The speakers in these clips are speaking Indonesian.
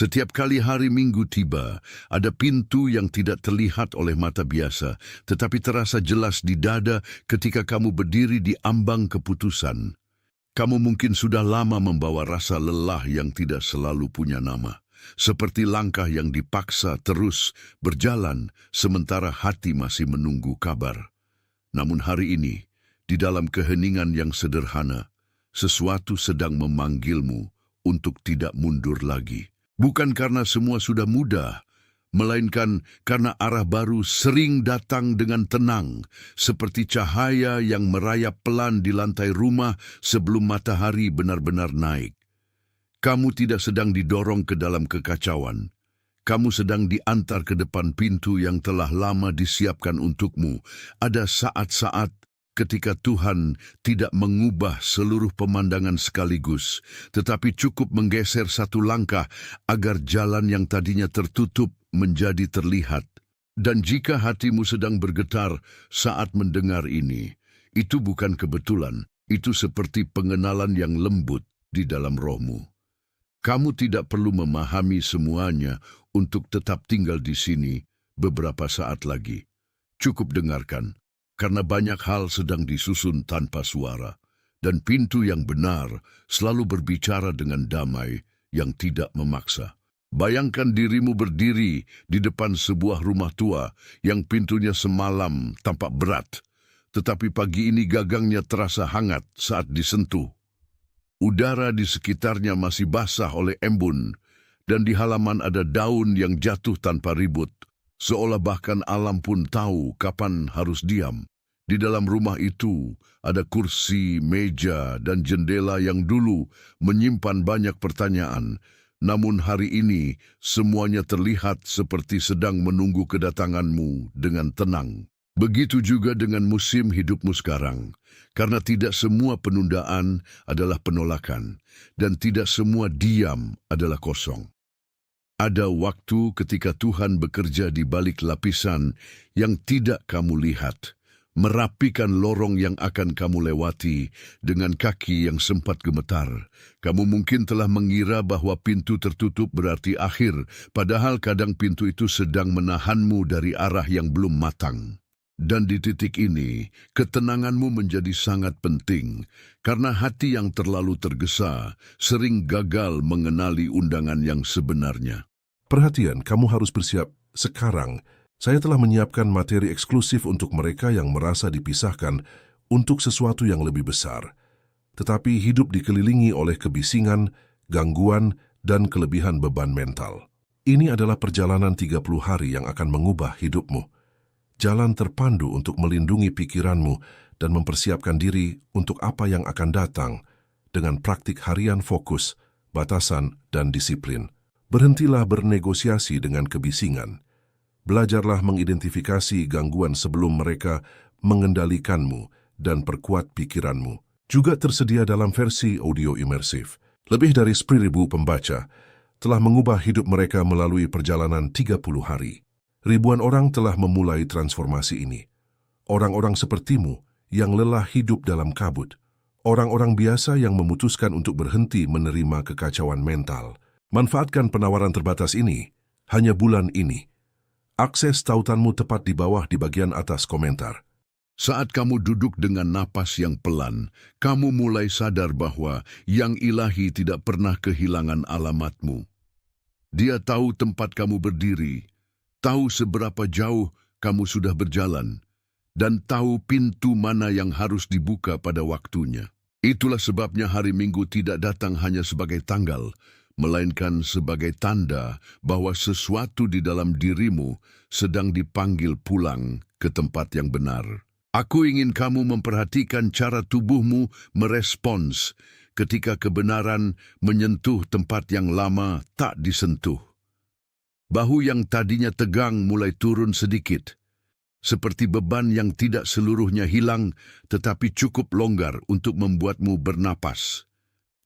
Setiap kali hari Minggu tiba, ada pintu yang tidak terlihat oleh mata biasa, tetapi terasa jelas di dada ketika kamu berdiri di ambang keputusan. Kamu mungkin sudah lama membawa rasa lelah yang tidak selalu punya nama, seperti langkah yang dipaksa terus berjalan sementara hati masih menunggu kabar. Namun hari ini, di dalam keheningan yang sederhana, sesuatu sedang memanggilmu untuk tidak mundur lagi. Bukan karena semua sudah mudah, melainkan karena arah baru sering datang dengan tenang, seperti cahaya yang merayap pelan di lantai rumah sebelum matahari benar-benar naik. Kamu tidak sedang didorong ke dalam kekacauan. Kamu sedang diantar ke depan pintu yang telah lama disiapkan untukmu. Ada saat-saat ketika Tuhan tidak mengubah seluruh pemandangan sekaligus, tetapi cukup menggeser satu langkah agar jalan yang tadinya tertutup menjadi terlihat. Dan jika hatimu sedang bergetar saat mendengar ini, itu bukan kebetulan, itu seperti pengenalan yang lembut di dalam rohmu. Kamu tidak perlu memahami semuanya untuk tetap tinggal di sini beberapa saat lagi. Cukup dengarkan, karena banyak hal sedang disusun tanpa suara, dan pintu yang benar selalu berbicara dengan damai yang tidak memaksa. Bayangkan dirimu berdiri di depan sebuah rumah tua yang pintunya semalam tampak berat, tetapi pagi ini gagangnya terasa hangat saat disentuh. Udara di sekitarnya masih basah oleh embun, dan di halaman ada daun yang jatuh tanpa ribut, seolah bahkan alam pun tahu kapan harus diam. Di dalam rumah itu ada kursi, meja, dan jendela yang dulu menyimpan banyak pertanyaan, namun hari ini semuanya terlihat seperti sedang menunggu kedatanganmu dengan tenang. Begitu juga dengan musim hidupmu sekarang, karena tidak semua penundaan adalah penolakan, dan tidak semua diam adalah kosong. Ada waktu ketika Tuhan bekerja di balik lapisan yang tidak kamu lihat, merapikan lorong yang akan kamu lewati dengan kaki yang sempat gemetar. Kamu mungkin telah mengira bahwa pintu tertutup berarti akhir, padahal kadang pintu itu sedang menahanmu dari arah yang belum matang. Dan di titik ini, ketenanganmu menjadi sangat penting, karena hati yang terlalu tergesa sering gagal mengenali undangan yang sebenarnya. Perhatian, kamu harus bersiap sekarang. Saya telah menyiapkan materi eksklusif untuk mereka yang merasa dipisahkan untuk sesuatu yang lebih besar, tetapi hidup dikelilingi oleh kebisingan, gangguan, dan kelebihan beban mental. Ini adalah perjalanan 30 hari yang akan mengubah hidupmu. Jalan terpandu untuk melindungi pikiranmu dan mempersiapkan diri untuk apa yang akan datang dengan praktik harian fokus, batasan, dan disiplin. Berhentilah bernegosiasi dengan kebisingan. Belajarlah mengidentifikasi gangguan sebelum mereka mengendalikanmu dan perkuat pikiranmu. Juga tersedia dalam versi audio imersif. Lebih dari 10.000 pembaca telah mengubah hidup mereka melalui perjalanan 30 hari. Ribuan orang telah memulai transformasi ini. Orang-orang sepertimu yang lelah hidup dalam kabut. Orang-orang biasa yang memutuskan untuk berhenti menerima kekacauan mental. Manfaatkan penawaran terbatas ini, hanya bulan ini. Akses tautanmu tepat di bawah di bagian atas komentar. Saat kamu duduk dengan napas yang pelan, kamu mulai sadar bahwa Yang Ilahi tidak pernah kehilangan alamatmu. Dia tahu tempat kamu berdiri, tahu seberapa jauh kamu sudah berjalan, dan tahu pintu mana yang harus dibuka pada waktunya. Itulah sebabnya hari Minggu tidak datang hanya sebagai tanggal, melainkan sebagai tanda bahwa sesuatu di dalam dirimu sedang dipanggil pulang ke tempat yang benar. Aku ingin kamu memperhatikan cara tubuhmu merespons ketika kebenaran menyentuh tempat yang lama tak disentuh. Bahu yang tadinya tegang mulai turun sedikit, seperti beban yang tidak seluruhnya hilang tetapi cukup longgar untuk membuatmu bernapas.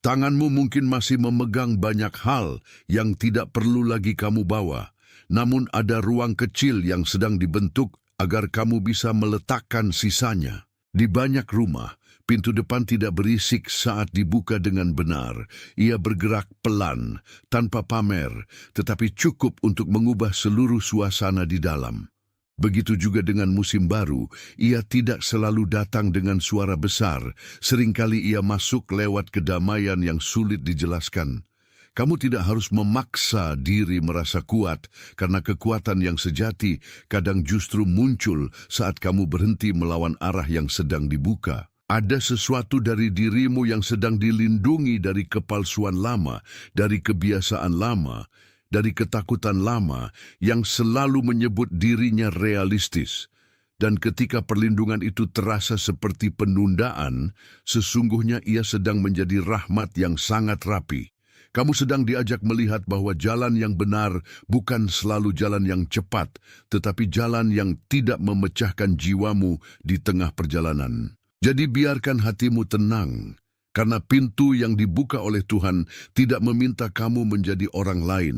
Tanganmu mungkin masih memegang banyak hal yang tidak perlu lagi kamu bawa, namun ada ruang kecil yang sedang dibentuk agar kamu bisa meletakkan sisanya. Di banyak rumah, Pintu depan tidak berisik saat dibuka dengan benar. Ia bergerak pelan, tanpa pamer, tetapi cukup untuk mengubah seluruh suasana di dalam. Begitu juga dengan musim baru, ia tidak selalu datang dengan suara besar. Seringkali ia masuk lewat kedamaian yang sulit dijelaskan. Kamu tidak harus memaksa diri merasa kuat, karena kekuatan yang sejati kadang justru muncul saat kamu berhenti melawan arah yang sedang dibuka. Ada sesuatu dari dirimu yang sedang dilindungi dari kepalsuan lama, dari kebiasaan lama, dari ketakutan lama yang selalu menyebut dirinya realistis. Dan ketika perlindungan itu terasa seperti penundaan, sesungguhnya ia sedang menjadi rahmat yang sangat rapi. Kamu sedang diajak melihat bahwa jalan yang benar bukan selalu jalan yang cepat, tetapi jalan yang tidak memecahkan jiwamu di tengah perjalanan. Jadi biarkan hatimu tenang, karena pintu yang dibuka oleh Tuhan tidak meminta kamu menjadi orang lain,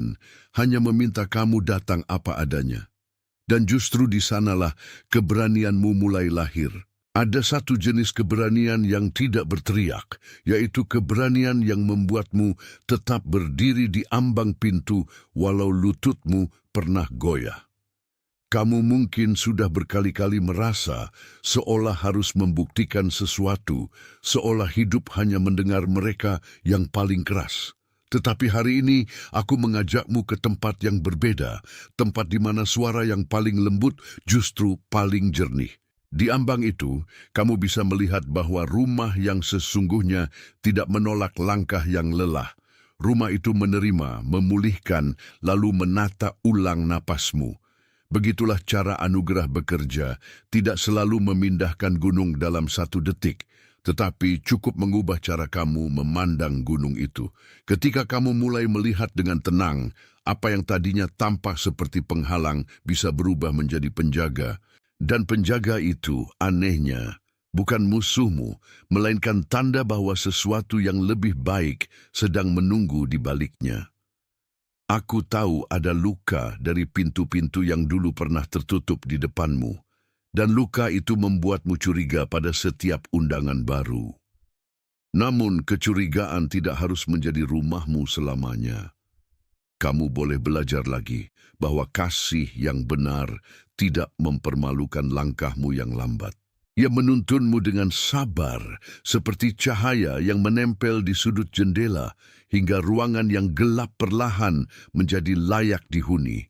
hanya meminta kamu datang apa adanya. Dan justru di sanalah keberanianmu mulai lahir. Ada satu jenis keberanian yang tidak berteriak, yaitu keberanian yang membuatmu tetap berdiri di ambang pintu walau lututmu pernah goyah. Kamu mungkin sudah berkali-kali merasa seolah harus membuktikan sesuatu, seolah hidup hanya mendengar mereka yang paling keras. Tetapi hari ini aku mengajakmu ke tempat yang berbeda, tempat di mana suara yang paling lembut justru paling jernih. Di ambang itu, kamu bisa melihat bahwa rumah yang sesungguhnya tidak menolak langkah yang lelah. Rumah itu menerima, memulihkan, lalu menata ulang napasmu. Begitulah cara anugerah bekerja, tidak selalu memindahkan gunung dalam 1 detik, tetapi cukup mengubah cara kamu memandang gunung itu. Ketika kamu mulai melihat dengan tenang, apa yang tadinya tampak seperti penghalang bisa berubah menjadi penjaga. Dan penjaga itu, anehnya, bukan musuhmu, melainkan tanda bahwa sesuatu yang lebih baik sedang menunggu di baliknya. Aku tahu ada luka dari pintu-pintu yang dulu pernah tertutup di depanmu, dan luka itu membuatmu curiga pada setiap undangan baru. Namun kecurigaan tidak harus menjadi rumahmu selamanya. Kamu boleh belajar lagi bahwa kasih yang benar tidak mempermalukan langkahmu yang lambat. Ia menuntunmu dengan sabar, seperti cahaya yang menempel di sudut jendela, hingga ruangan yang gelap perlahan menjadi layak dihuni.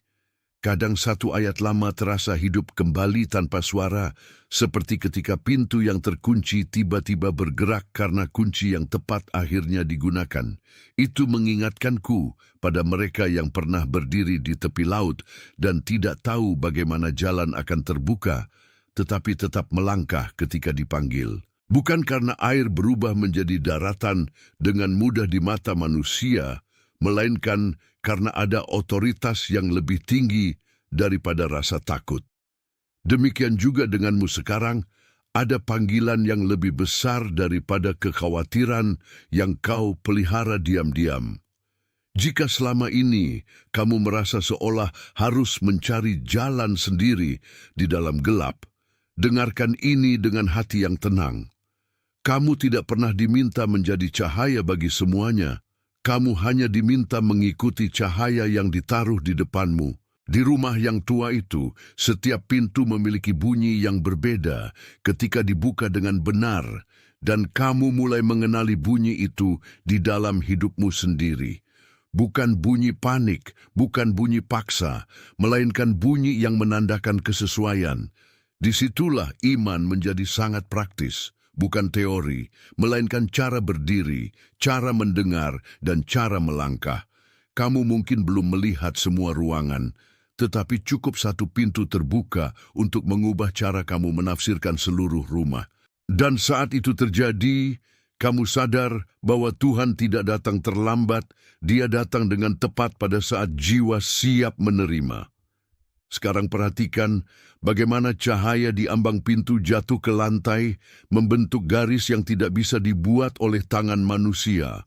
Kadang satu ayat lama terasa hidup kembali tanpa suara, seperti ketika pintu yang terkunci tiba-tiba bergerak karena kunci yang tepat akhirnya digunakan. Itu mengingatkanku pada mereka yang pernah berdiri di tepi laut dan tidak tahu bagaimana jalan akan terbuka, tetapi tetap melangkah ketika dipanggil. Bukan karena air berubah menjadi daratan dengan mudah di mata manusia, melainkan karena ada otoritas yang lebih tinggi daripada rasa takut. Demikian juga denganmu sekarang, ada panggilan yang lebih besar daripada kekhawatiran yang kau pelihara diam-diam. Jika selama ini kamu merasa seolah harus mencari jalan sendiri di dalam gelap, dengarkan ini dengan hati yang tenang. Kamu tidak pernah diminta menjadi cahaya bagi semuanya. Kamu hanya diminta mengikuti cahaya yang ditaruh di depanmu. Di rumah yang tua itu, setiap pintu memiliki bunyi yang berbeda ketika dibuka dengan benar, dan kamu mulai mengenali bunyi itu di dalam hidupmu sendiri. Bukan bunyi panik, bukan bunyi paksa, melainkan bunyi yang menandakan kesesuaian. Disitulah iman menjadi sangat praktis. Bukan teori, melainkan cara berdiri, cara mendengar, dan cara melangkah. Kamu mungkin belum melihat semua ruangan, tetapi cukup satu pintu terbuka untuk mengubah cara kamu menafsirkan seluruh rumah. Dan saat itu terjadi, kamu sadar bahwa Tuhan tidak datang terlambat, Dia datang dengan tepat pada saat jiwa siap menerima. Sekarang perhatikan bagaimana cahaya di ambang pintu jatuh ke lantai, membentuk garis yang tidak bisa dibuat oleh tangan manusia.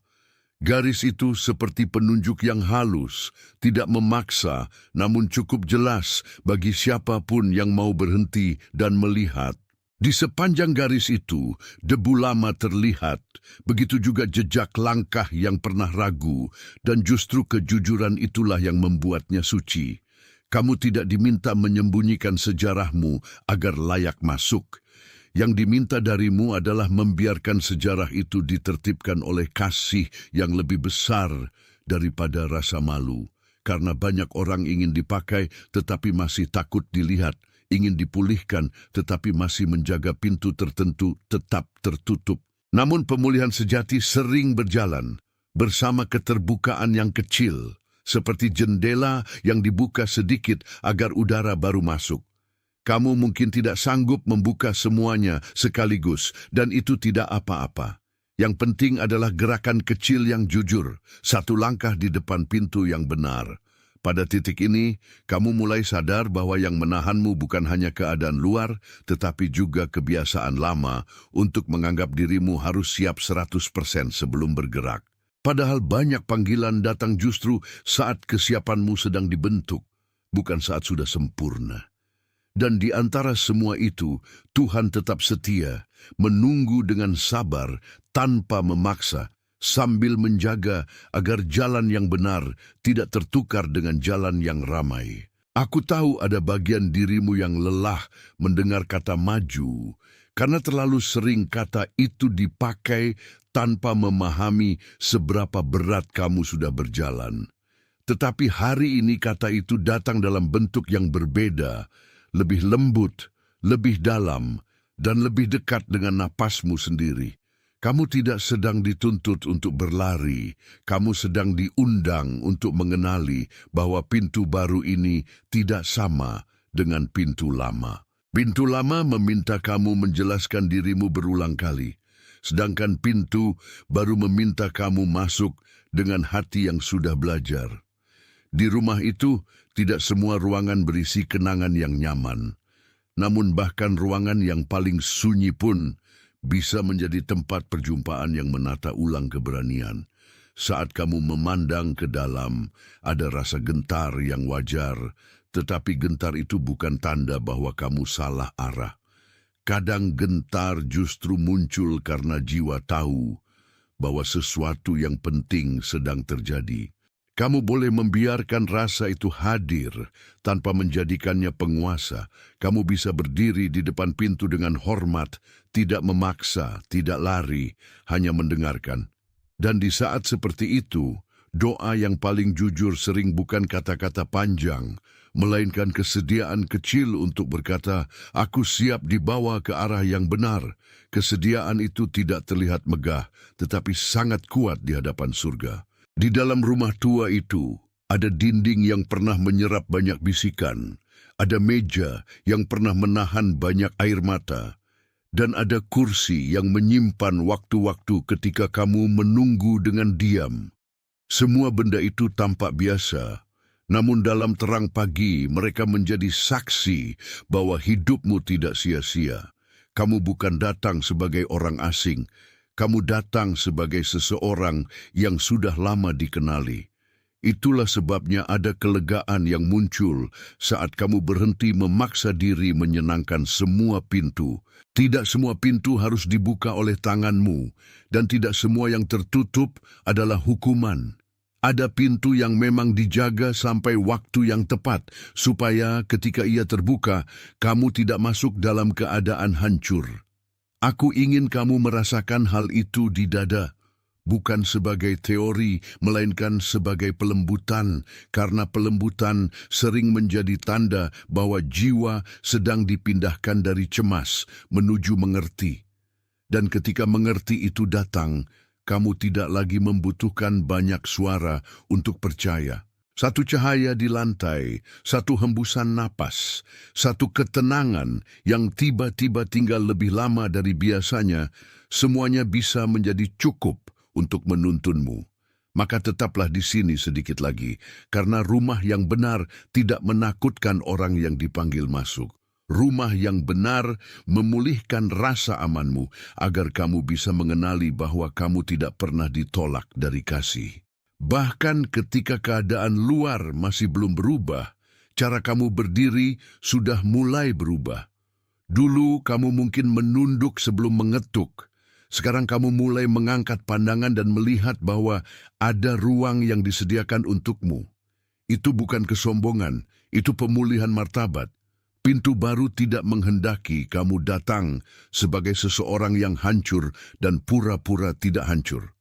Garis itu seperti penunjuk yang halus, tidak memaksa, namun cukup jelas bagi siapapun yang mau berhenti dan melihat. Di sepanjang garis itu, debu lama terlihat, begitu juga jejak langkah yang pernah ragu, dan justru kejujuran itulah yang membuatnya suci. Kamu tidak diminta menyembunyikan sejarahmu agar layak masuk. Yang diminta darimu adalah membiarkan sejarah itu ditertibkan oleh kasih yang lebih besar daripada rasa malu. Karena banyak orang ingin dipakai tetapi masih takut dilihat, ingin dipulihkan tetapi masih menjaga pintu tertentu tetap tertutup. Namun pemulihan sejati sering berjalan bersama keterbukaan yang kecil, seperti jendela yang dibuka sedikit agar udara baru masuk. Kamu mungkin tidak sanggup membuka semuanya sekaligus, dan itu tidak apa-apa. Yang penting adalah gerakan kecil yang jujur, satu langkah di depan pintu yang benar. Pada titik ini, kamu mulai sadar bahwa yang menahanmu bukan hanya keadaan luar, tetapi juga kebiasaan lama untuk menganggap dirimu harus siap 100% sebelum bergerak. Padahal banyak panggilan datang justru saat kesiapanmu sedang dibentuk, bukan saat sudah sempurna. Dan di antara semua itu, Tuhan tetap setia, menunggu dengan sabar tanpa memaksa, sambil menjaga agar jalan yang benar tidak tertukar dengan jalan yang ramai. Aku tahu ada bagian dirimu yang lelah mendengar kata maju, karena terlalu sering kata itu dipakai tanpa memahami seberapa berat kamu sudah berjalan. Tetapi hari ini kata itu datang dalam bentuk yang berbeda, lebih lembut, lebih dalam, dan lebih dekat dengan napasmu sendiri. Kamu tidak sedang dituntut untuk berlari, kamu sedang diundang untuk mengenali bahwa pintu baru ini tidak sama dengan pintu lama. Pintu lama meminta kamu menjelaskan dirimu berulang kali, sedangkan pintu baru meminta kamu masuk dengan hati yang sudah belajar. Di rumah itu, tidak semua ruangan berisi kenangan yang nyaman. Namun bahkan ruangan yang paling sunyi pun bisa menjadi tempat perjumpaan yang menata ulang keberanian. Saat kamu memandang ke dalam, ada rasa gentar yang wajar, tetapi gentar itu bukan tanda bahwa kamu salah arah. Kadang gentar justru muncul karena jiwa tahu bahwa sesuatu yang penting sedang terjadi. Kamu boleh membiarkan rasa itu hadir tanpa menjadikannya penguasa. Kamu bisa berdiri di depan pintu dengan hormat, tidak memaksa, tidak lari, hanya mendengarkan. Dan di saat seperti itu, doa yang paling jujur sering bukan kata-kata panjang, melainkan kesediaan kecil untuk berkata, "Aku siap dibawa ke arah yang benar." Kesediaan itu tidak terlihat megah, tetapi sangat kuat di hadapan surga. Di dalam rumah tua itu, ada dinding yang pernah menyerap banyak bisikan, ada meja yang pernah menahan banyak air mata, dan ada kursi yang menyimpan waktu-waktu ketika kamu menunggu dengan diam. Semua benda itu tampak biasa, namun dalam terang pagi mereka menjadi saksi bahwa hidupmu tidak sia-sia. Kamu bukan datang sebagai orang asing, kamu datang sebagai seseorang yang sudah lama dikenali. Itulah sebabnya ada kelegaan yang muncul saat kamu berhenti memaksa diri menyenangkan semua pintu. Tidak semua pintu harus dibuka oleh tanganmu, dan tidak semua yang tertutup adalah hukuman. Ada pintu yang memang dijaga sampai waktu yang tepat, supaya ketika ia terbuka, kamu tidak masuk dalam keadaan hancur. Aku ingin kamu merasakan hal itu di dada, bukan sebagai teori, melainkan sebagai pelembutan, karena pelembutan sering menjadi tanda bahwa jiwa sedang dipindahkan dari cemas menuju mengerti. Dan ketika mengerti itu datang, kamu tidak lagi membutuhkan banyak suara untuk percaya. Satu cahaya di lantai, satu hembusan napas, satu ketenangan yang tiba-tiba tinggal lebih lama dari biasanya, semuanya bisa menjadi cukup untuk menuntunmu. Maka tetaplah di sini sedikit lagi, karena rumah yang benar tidak menakutkan orang yang dipanggil masuk. Rumah yang benar memulihkan rasa amanmu agar kamu bisa mengenali bahwa kamu tidak pernah ditolak dari kasih. Bahkan ketika keadaan luar masih belum berubah, cara kamu berdiri sudah mulai berubah. Dulu kamu mungkin menunduk sebelum mengetuk. Sekarang kamu mulai mengangkat pandangan dan melihat bahwa ada ruang yang disediakan untukmu. Itu bukan kesombongan, itu pemulihan martabat. Pintu baru tidak menghendaki kamu datang sebagai seseorang yang hancur dan pura-pura tidak hancur.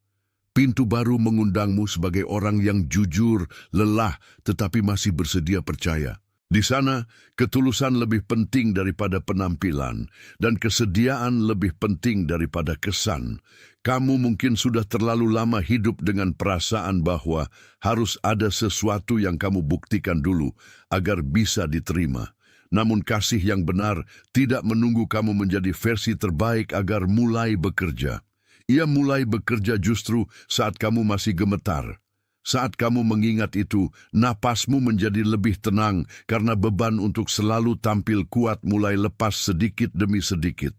Pintu baru mengundangmu sebagai orang yang jujur, lelah, tetapi masih bersedia percaya. Di sana, ketulusan lebih penting daripada penampilan, dan kesediaan lebih penting daripada kesan. Kamu mungkin sudah terlalu lama hidup dengan perasaan bahwa harus ada sesuatu yang kamu buktikan dulu agar bisa diterima. Namun kasih yang benar tidak menunggu kamu menjadi versi terbaik agar mulai bekerja. Ia mulai bekerja justru saat kamu masih gemetar. Saat kamu mengingat itu, napasmu menjadi lebih tenang karena beban untuk selalu tampil kuat mulai lepas sedikit demi sedikit.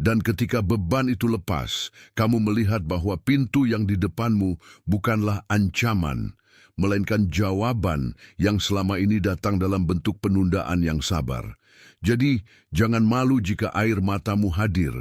Dan ketika beban itu lepas, kamu melihat bahwa pintu yang di depanmu bukanlah ancaman, melainkan jawaban yang selama ini datang dalam bentuk penundaan yang sabar. Jadi, jangan malu jika air matamu hadir,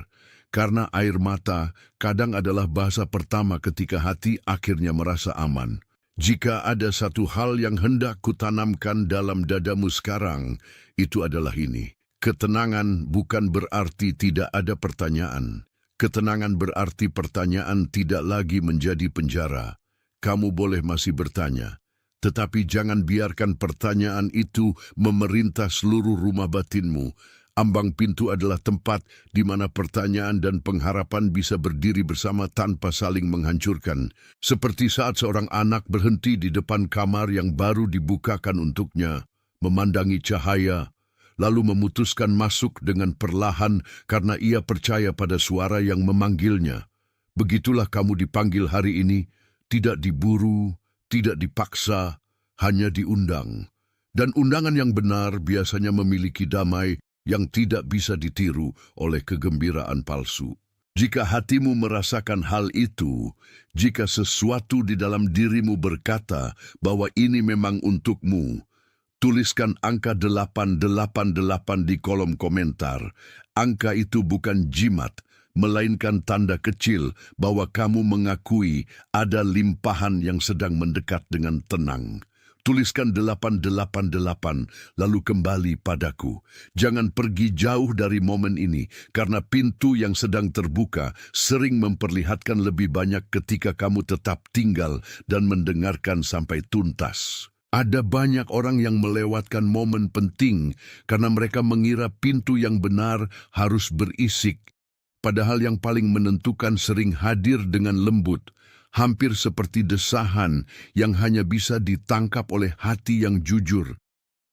karena air mata kadang adalah bahasa pertama ketika hati akhirnya merasa aman. Jika ada satu hal yang hendak kutanamkan dalam dadamu sekarang, itu adalah ini. Ketenangan bukan berarti tidak ada pertanyaan. Ketenangan berarti pertanyaan tidak lagi menjadi penjara. Kamu boleh masih bertanya, tetapi jangan biarkan pertanyaan itu memerintah seluruh rumah batinmu. Ambang pintu adalah tempat di mana pertanyaan dan pengharapan bisa berdiri bersama tanpa saling menghancurkan. Seperti saat seorang anak berhenti di depan kamar yang baru dibukakan untuknya, memandangi cahaya, lalu memutuskan masuk dengan perlahan karena ia percaya pada suara yang memanggilnya. Begitulah kamu dipanggil hari ini, tidak diburu, tidak dipaksa, hanya diundang. Dan undangan yang benar biasanya memiliki damai yang tidak bisa ditiru oleh kegembiraan palsu. Jika hatimu merasakan hal itu, jika sesuatu di dalam dirimu berkata bahwa ini memang untukmu, tuliskan angka 888 di kolom komentar. Angka itu bukan jimat, melainkan tanda kecil bahwa kamu mengakui ada limpahan yang sedang mendekat dengan tenang. Tuliskan 888, lalu kembali padaku. Jangan pergi jauh dari momen ini, karena pintu yang sedang terbuka sering memperlihatkan lebih banyak ketika kamu tetap tinggal dan mendengarkan sampai tuntas. Ada banyak orang yang melewatkan momen penting karena mereka mengira pintu yang benar harus berisik, padahal yang paling menentukan sering hadir dengan lembut, hampir seperti desahan yang hanya bisa ditangkap oleh hati yang jujur.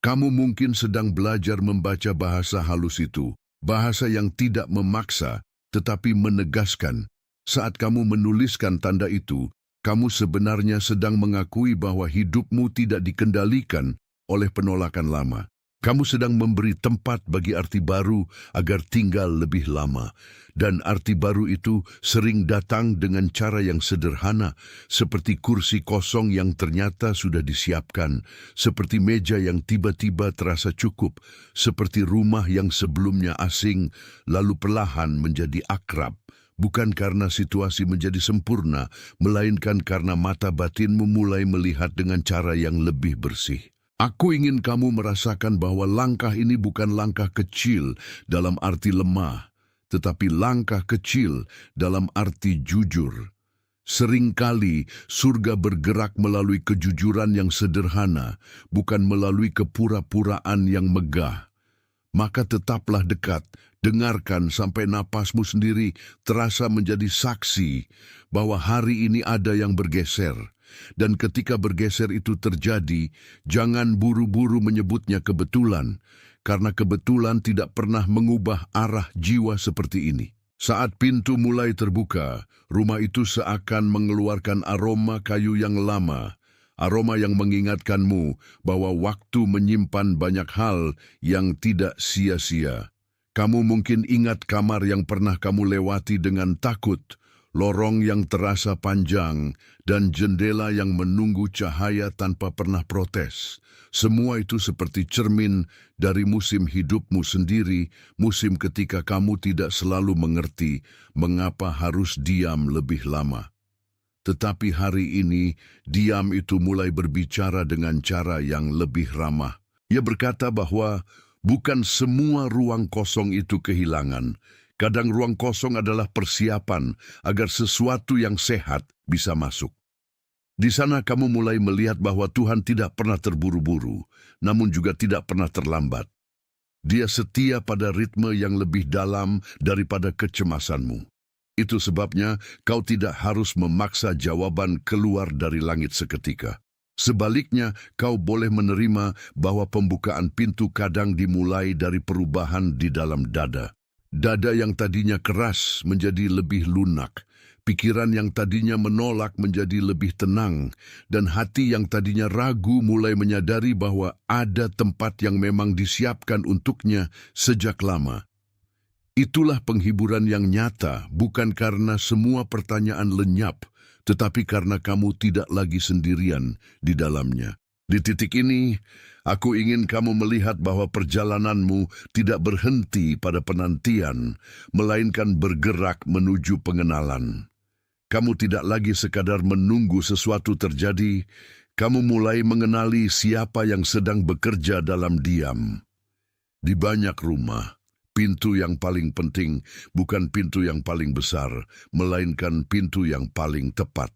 Kamu mungkin sedang belajar membaca bahasa halus itu, bahasa yang tidak memaksa, tetapi menegaskan. Saat kamu menuliskan tanda itu, kamu sebenarnya sedang mengakui bahwa hidupmu tidak dikendalikan oleh penolakan lama. Kamu sedang memberi tempat bagi arti baru agar tinggal lebih lama. Dan arti baru itu sering datang dengan cara yang sederhana, seperti kursi kosong yang ternyata sudah disiapkan, seperti meja yang tiba-tiba terasa cukup, seperti rumah yang sebelumnya asing, lalu perlahan menjadi akrab. Bukan karena situasi menjadi sempurna, melainkan karena mata batinmu mulai melihat dengan cara yang lebih bersih. Aku ingin kamu merasakan bahwa langkah ini bukan langkah kecil dalam arti lemah, tetapi langkah kecil dalam arti jujur. Seringkali surga bergerak melalui kejujuran yang sederhana, bukan melalui kepura-puraan yang megah. Maka tetaplah dekat, dengarkan sampai napasmu sendiri terasa menjadi saksi bahwa hari ini ada yang bergeser. Dan ketika bergeser itu terjadi, jangan buru-buru menyebutnya kebetulan, karena kebetulan tidak pernah mengubah arah jiwa seperti ini. Saat pintu mulai terbuka, rumah itu seakan mengeluarkan aroma kayu yang lama, aroma yang mengingatkanmu bahwa waktu menyimpan banyak hal yang tidak sia-sia. Kamu mungkin ingat kamar yang pernah kamu lewati dengan takut, lorong yang terasa panjang, dan jendela yang menunggu cahaya tanpa pernah protes. Semua itu seperti cermin dari musim hidupmu sendiri, musim ketika kamu tidak selalu mengerti mengapa harus diam lebih lama. Tetapi hari ini, diam itu mulai berbicara dengan cara yang lebih ramah. Ia berkata bahwa bukan semua ruang kosong itu kehilangan. Kadang ruang kosong adalah persiapan agar sesuatu yang sehat bisa masuk. Di sana kamu mulai melihat bahwa Tuhan tidak pernah terburu-buru, namun juga tidak pernah terlambat. Dia setia pada ritme yang lebih dalam daripada kecemasanmu. Itu sebabnya kau tidak harus memaksa jawaban keluar dari langit seketika. Sebaliknya, kau boleh menerima bahwa pembukaan pintu kadang dimulai dari perubahan di dalam dada. Dada yang tadinya keras menjadi lebih lunak, pikiran yang tadinya menolak menjadi lebih tenang, dan hati yang tadinya ragu mulai menyadari bahwa ada tempat yang memang disiapkan untuknya sejak lama. Itulah penghiburan yang nyata, bukan karena semua pertanyaan lenyap, tetapi karena kamu tidak lagi sendirian di dalamnya. Di titik ini, aku ingin kamu melihat bahwa perjalananmu tidak berhenti pada penantian, melainkan bergerak menuju pengenalan. Kamu tidak lagi sekadar menunggu sesuatu terjadi, kamu mulai mengenali siapa yang sedang bekerja dalam diam. Di banyak rumah, pintu yang paling penting bukan pintu yang paling besar, melainkan pintu yang paling tepat.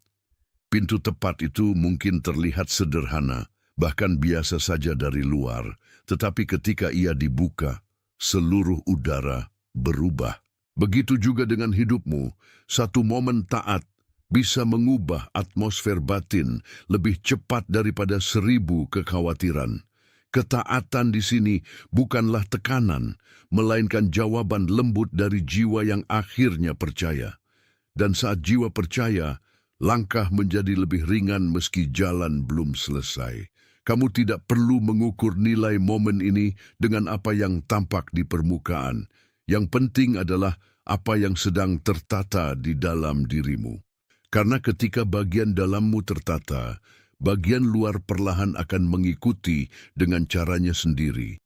Pintu tepat itu mungkin terlihat sederhana, bahkan biasa saja dari luar, tetapi ketika ia dibuka, seluruh udara berubah. Begitu juga dengan hidupmu, satu momen taat bisa mengubah atmosfer batin lebih cepat daripada 1000 kekhawatiran. Ketaatan di sini bukanlah tekanan, melainkan jawaban lembut dari jiwa yang akhirnya percaya. Dan saat jiwa percaya, langkah menjadi lebih ringan meski jalan belum selesai. Kamu tidak perlu mengukur nilai momen ini dengan apa yang tampak di permukaan. Yang penting adalah apa yang sedang tertata di dalam dirimu. Karena ketika bagian dalammu tertata, bagian luar perlahan akan mengikuti dengan caranya sendiri.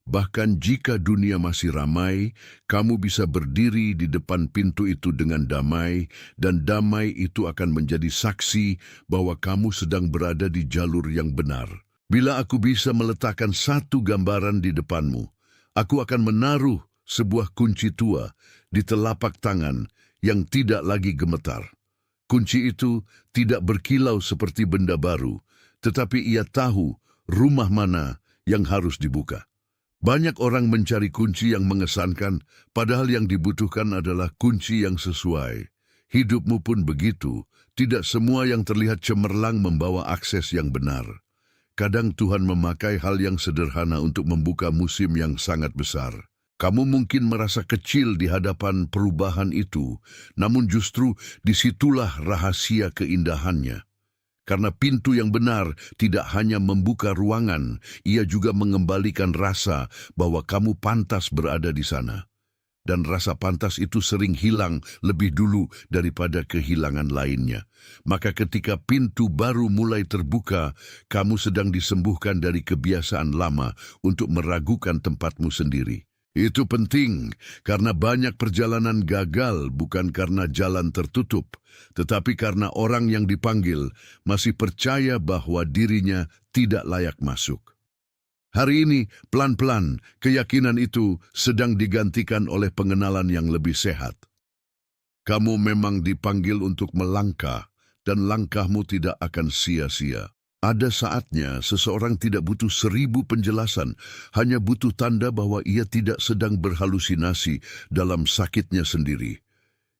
Bahkan jika dunia masih ramai, kamu bisa berdiri di depan pintu itu dengan damai, dan damai itu akan menjadi saksi bahwa kamu sedang berada di jalur yang benar. Bila aku bisa meletakkan satu gambaran di depanmu, aku akan menaruh sebuah kunci tua di telapak tangan yang tidak lagi gemetar. Kunci itu tidak berkilau seperti benda baru, tetapi ia tahu rumah mana yang harus dibuka. Banyak orang mencari kunci yang mengesankan, padahal yang dibutuhkan adalah kunci yang sesuai. Hidupmu pun begitu, tidak semua yang terlihat cemerlang membawa akses yang benar. Kadang Tuhan memakai hal yang sederhana untuk membuka musim yang sangat besar. Kamu mungkin merasa kecil di hadapan perubahan itu, namun justru disitulah rahasia keindahannya. Karena pintu yang benar tidak hanya membuka ruangan, ia juga mengembalikan rasa bahwa kamu pantas berada di sana. Dan rasa pantas itu sering hilang lebih dulu daripada kehilangan lainnya. Maka ketika pintu baru mulai terbuka, kamu sedang disembuhkan dari kebiasaan lama untuk meragukan tempatmu sendiri. Itu penting, karena banyak perjalanan gagal bukan karena jalan tertutup, tetapi karena orang yang dipanggil masih percaya bahwa dirinya tidak layak masuk. Hari ini, pelan-pelan, keyakinan itu sedang digantikan oleh pengenalan yang lebih sehat. Kamu memang dipanggil untuk melangkah, dan langkahmu tidak akan sia-sia. Ada saatnya seseorang tidak butuh 1000 penjelasan, hanya butuh tanda bahwa ia tidak sedang berhalusinasi dalam sakitnya sendiri.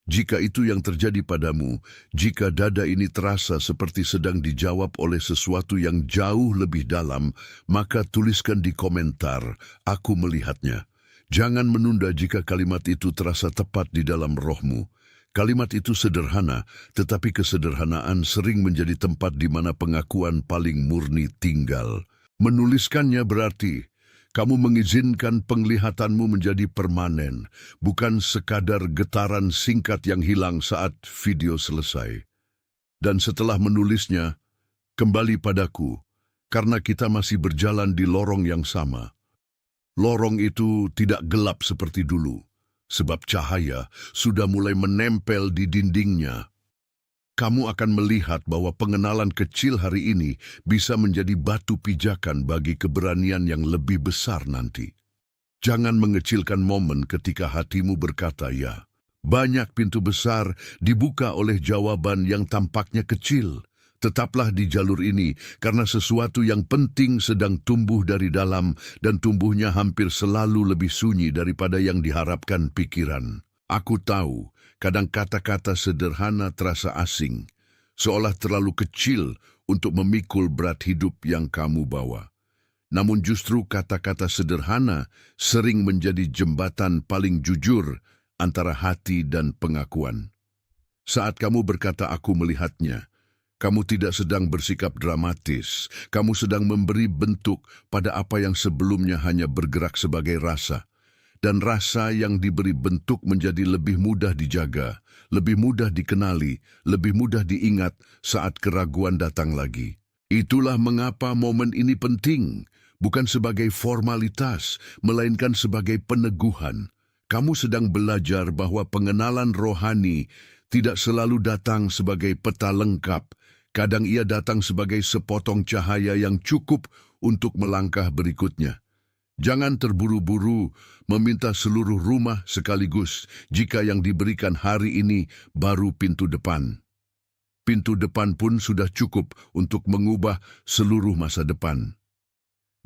Jika itu yang terjadi padamu, jika dada ini terasa seperti sedang dijawab oleh sesuatu yang jauh lebih dalam, maka tuliskan di komentar, "Aku melihatnya." Jangan menunda jika kalimat itu terasa tepat di dalam rohmu. Kalimat itu sederhana, tetapi kesederhanaan sering menjadi tempat di mana pengakuan paling murni tinggal. Menuliskannya berarti Kamu mengizinkan penglihatanmu menjadi permanen, bukan sekadar getaran singkat yang hilang saat video selesai. Dan setelah menulisnya, kembali padaku, karena kita masih berjalan di lorong yang sama. Lorong itu tidak gelap seperti dulu, sebab cahaya sudah mulai menempel di dindingnya. Kamu akan melihat bahwa pengenalan kecil hari ini bisa menjadi batu pijakan bagi keberanian yang lebih besar nanti. Jangan mengecilkan momen ketika hatimu berkata ya. Banyak pintu besar dibuka oleh jawaban yang tampaknya kecil. Tetaplah di jalur ini karena sesuatu yang penting sedang tumbuh dari dalam dan tumbuhnya hampir selalu lebih sunyi daripada yang diharapkan pikiran. Aku tahu, kadang kata-kata sederhana terasa asing, seolah terlalu kecil untuk memikul berat hidup yang kamu bawa. Namun justru kata-kata sederhana sering menjadi jembatan paling jujur antara hati dan pengakuan. Saat kamu berkata aku melihatnya, kamu tidak sedang bersikap dramatis, kamu sedang memberi bentuk pada apa yang sebelumnya hanya bergerak sebagai rasa. Dan rasa yang diberi bentuk menjadi lebih mudah dijaga, lebih mudah dikenali, lebih mudah diingat saat keraguan datang lagi. Itulah mengapa momen ini penting, bukan sebagai formalitas, melainkan sebagai peneguhan. Kamu sedang belajar bahwa pengenalan rohani tidak selalu datang sebagai peta lengkap. Kadang ia datang sebagai sepotong cahaya yang cukup untuk melangkah berikutnya. Jangan terburu-buru meminta seluruh rumah sekaligus jika yang diberikan hari ini baru pintu depan. Pintu depan pun sudah cukup untuk mengubah seluruh masa depan.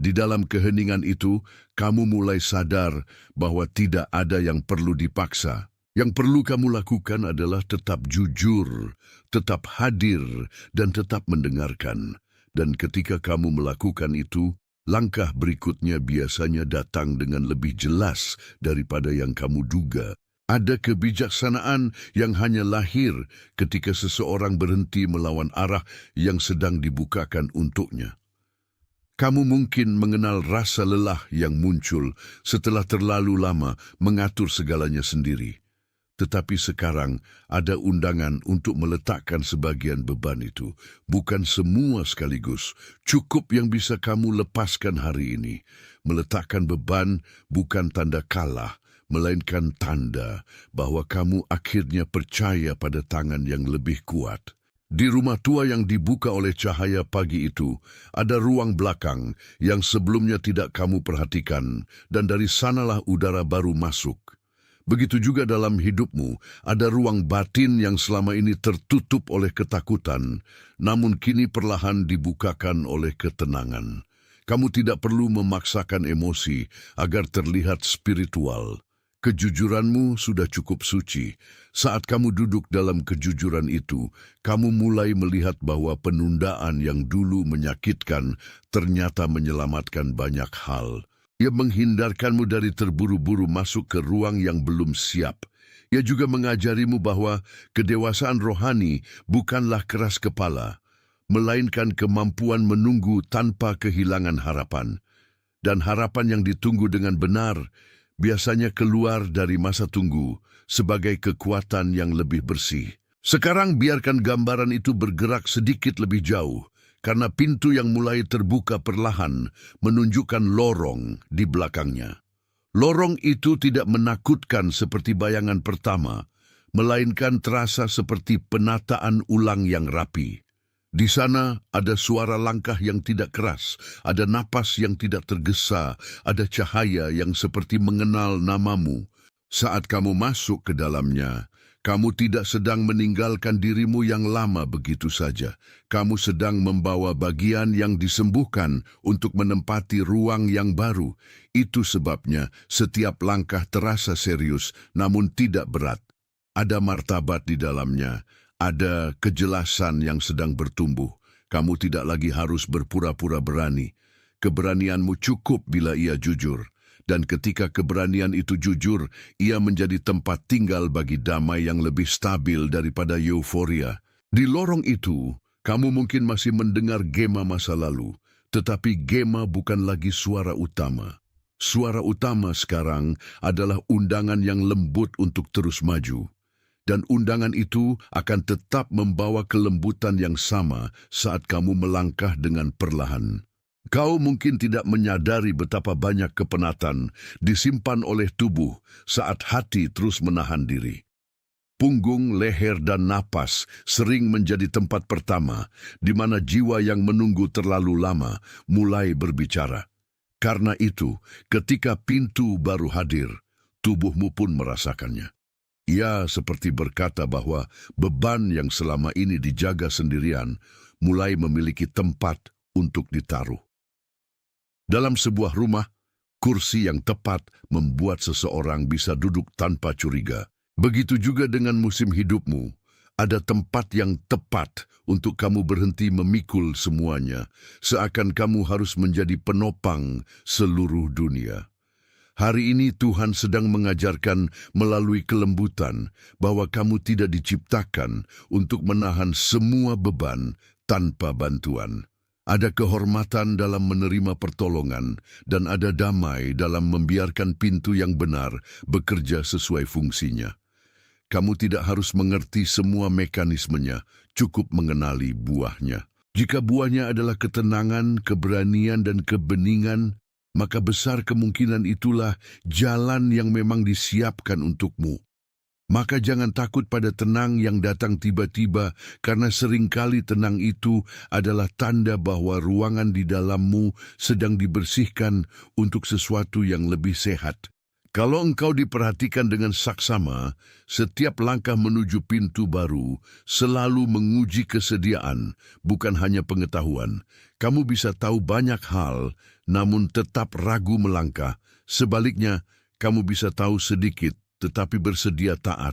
Di dalam keheningan itu, kamu mulai sadar bahwa tidak ada yang perlu dipaksa. Yang perlu kamu lakukan adalah tetap jujur, tetap hadir, dan tetap mendengarkan. Dan ketika kamu melakukan itu, langkah berikutnya biasanya datang dengan lebih jelas daripada yang kamu duga. Ada kebijaksanaan yang hanya lahir ketika seseorang berhenti melawan arah yang sedang dibukakan untuknya. Kamu mungkin mengenal rasa lelah yang muncul setelah terlalu lama mengatur segalanya sendiri. Tetapi sekarang ada undangan untuk meletakkan sebagian beban itu. Bukan semua sekaligus. Cukup yang bisa kamu lepaskan hari ini. Meletakkan beban bukan tanda kalah, melainkan tanda bahwa kamu akhirnya percaya pada tangan yang lebih kuat. Di rumah tua yang dibuka oleh cahaya pagi itu, ada ruang belakang yang sebelumnya tidak kamu perhatikan, dan dari sanalah udara baru masuk. Begitu juga dalam hidupmu, ada ruang batin yang selama ini tertutup oleh ketakutan, namun kini perlahan dibukakan oleh ketenangan. Kamu tidak perlu memaksakan emosi agar terlihat spiritual. Kejujuranmu sudah cukup suci. Saat kamu duduk dalam kejujuran itu, kamu mulai melihat bahwa penundaan yang dulu menyakitkan ternyata menyelamatkan banyak hal. Ia menghindarkanmu dari terburu-buru masuk ke ruang yang belum siap. Ia juga mengajarimu bahwa kedewasaan rohani bukanlah keras kepala, melainkan kemampuan menunggu tanpa kehilangan harapan. Dan harapan yang ditunggu dengan benar biasanya keluar dari masa tunggu sebagai kekuatan yang lebih bersih. Sekarang biarkan gambaran itu bergerak sedikit lebih jauh, karena pintu yang mulai terbuka perlahan menunjukkan lorong di belakangnya. Lorong itu tidak menakutkan seperti bayangan pertama, melainkan terasa seperti penataan ulang yang rapi. Di sana ada suara langkah yang tidak keras, ada napas yang tidak tergesa, ada cahaya yang seperti mengenal namamu. Saat kamu masuk ke dalamnya, kamu tidak sedang meninggalkan dirimu yang lama begitu saja. Kamu sedang membawa bagian yang disembuhkan untuk menempati ruang yang baru. Itu sebabnya setiap langkah terasa serius, namun tidak berat. Ada martabat di dalamnya, ada kejelasan yang sedang bertumbuh. Kamu tidak lagi harus berpura-pura berani. Keberanianmu cukup bila ia jujur. Dan ketika keberanian itu jujur, ia menjadi tempat tinggal bagi damai yang lebih stabil daripada euforia. Di lorong itu, kamu mungkin masih mendengar gema masa lalu, tetapi gema bukan lagi suara utama. Suara utama sekarang adalah undangan yang lembut untuk terus maju. Dan undangan itu akan tetap membawa kelembutan yang sama saat kamu melangkah dengan perlahan. Kau mungkin tidak menyadari betapa banyak kepenatan disimpan oleh tubuh saat hati terus menahan diri. Punggung, leher, dan napas sering menjadi tempat pertama di mana jiwa yang menunggu terlalu lama mulai berbicara. Karena itu, ketika pintu baru hadir, tubuhmu pun merasakannya. Ia seperti berkata bahwa beban yang selama ini dijaga sendirian mulai memiliki tempat untuk ditaruh. Dalam sebuah rumah, kursi yang tepat membuat seseorang bisa duduk tanpa curiga. Begitu juga dengan musim hidupmu, ada tempat yang tepat untuk kamu berhenti memikul semuanya, seakan kamu harus menjadi penopang seluruh dunia. Hari ini Tuhan sedang mengajarkan melalui kelembutan bahwa kamu tidak diciptakan untuk menahan semua beban tanpa bantuan. Ada kehormatan dalam menerima pertolongan dan ada damai dalam membiarkan pintu yang benar bekerja sesuai fungsinya. Kamu tidak harus mengerti semua mekanismenya, cukup mengenali buahnya. Jika buahnya adalah ketenangan, keberanian, dan kebeningan, maka besar kemungkinan itulah jalan yang memang disiapkan untukmu. Maka jangan takut pada tenang yang datang tiba-tiba, karena seringkali tenang itu adalah tanda bahwa ruangan di dalammu sedang dibersihkan untuk sesuatu yang lebih sehat. Kalau engkau diperhatikan dengan saksama, setiap langkah menuju pintu baru selalu menguji kesediaan, bukan hanya pengetahuan. Kamu bisa tahu banyak hal, namun tetap ragu melangkah. Sebaliknya, kamu bisa tahu sedikit, tetapi bersedia taat,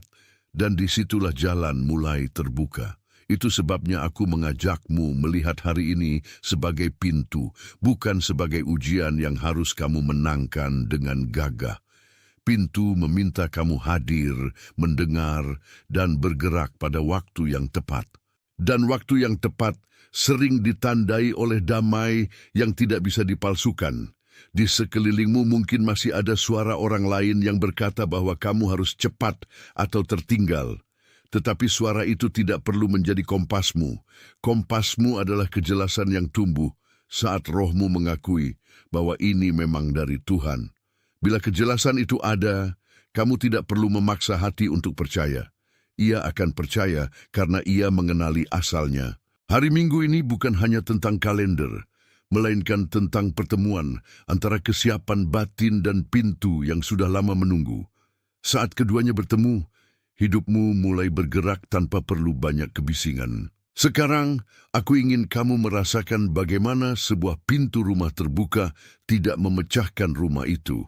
dan disitulah jalan mulai terbuka. Itu sebabnya aku mengajakmu melihat hari ini sebagai pintu, bukan sebagai ujian yang harus kamu menangkan dengan gagah. Pintu meminta kamu hadir, mendengar, dan bergerak pada waktu yang tepat. Dan waktu yang tepat sering ditandai oleh damai yang tidak bisa dipalsukan. Di sekelilingmu mungkin masih ada suara orang lain yang berkata bahwa kamu harus cepat atau tertinggal. Tetapi suara itu tidak perlu menjadi kompasmu. Kompasmu adalah kejelasan yang tumbuh saat rohmu mengakui bahwa ini memang dari Tuhan. Bila kejelasan itu ada, kamu tidak perlu memaksa hati untuk percaya. Ia akan percaya karena ia mengenali asalnya. Hari Minggu ini bukan hanya tentang kalender, melainkan tentang pertemuan antara kesiapan batin dan pintu yang sudah lama menunggu. Saat keduanya bertemu, hidupmu mulai bergerak tanpa perlu banyak kebisingan. Sekarang, aku ingin kamu merasakan bagaimana sebuah pintu rumah terbuka tidak memecahkan rumah itu,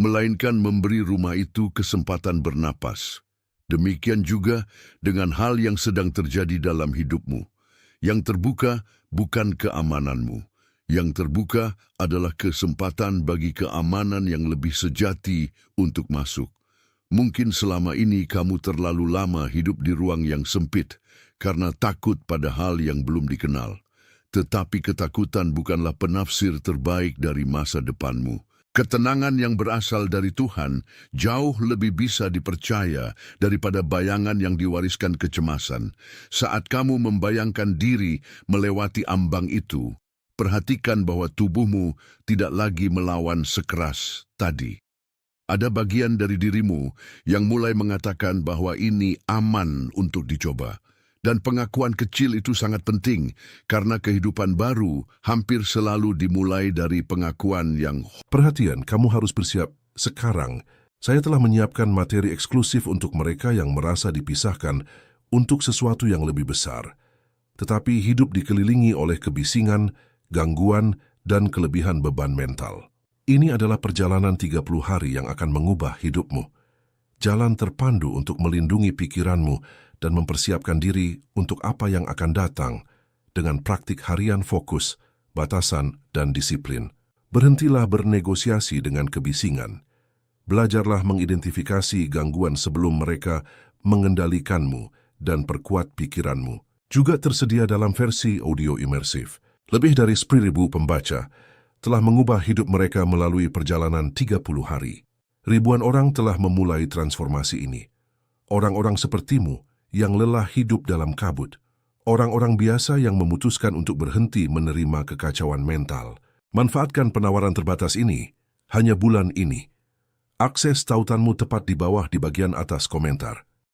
melainkan memberi rumah itu kesempatan bernapas. Demikian juga dengan hal yang sedang terjadi dalam hidupmu. Yang terbuka bukan keamananmu. Yang terbuka adalah kesempatan bagi keamanan yang lebih sejati untuk masuk. Mungkin selama ini kamu terlalu lama hidup di ruang yang sempit karena takut pada hal yang belum dikenal. Tetapi ketakutan bukanlah penafsir terbaik dari masa depanmu. Ketenangan yang berasal dari Tuhan jauh lebih bisa dipercaya daripada bayangan yang diwariskan kecemasan. Saat kamu membayangkan diri melewati ambang itu, perhatikan bahwa tubuhmu tidak lagi melawan sekeras tadi. Ada bagian dari dirimu yang mulai mengatakan bahwa ini aman untuk dicoba. Dan pengakuan kecil itu sangat penting, karena kehidupan baru hampir selalu dimulai dari pengakuan yang... Perhatian, kamu harus bersiap. Sekarang, saya telah menyiapkan materi eksklusif untuk mereka yang merasa dipisahkan untuk sesuatu yang lebih besar. Tetapi hidup dikelilingi oleh kebisingan, gangguan, dan kelebihan beban mental. Ini adalah perjalanan 30 hari yang akan mengubah hidupmu. Jalan terpandu untuk melindungi pikiranmu dan mempersiapkan diri untuk apa yang akan datang dengan praktik harian fokus, batasan, dan disiplin. Berhentilah bernegosiasi dengan kebisingan. Belajarlah mengidentifikasi gangguan sebelum mereka mengendalikanmu dan perkuat pikiranmu. Juga tersedia dalam versi audio imersif. Lebih dari 10.000 pembaca telah mengubah hidup mereka melalui perjalanan 30 hari. Ribuan orang telah memulai transformasi ini. Orang-orang sepertimu yang lelah hidup dalam kabut. Orang-orang biasa yang memutuskan untuk berhenti menerima kekacauan mental. Manfaatkan penawaran terbatas ini hanya bulan ini. Akses tautanmu tepat di bawah di bagian atas komentar.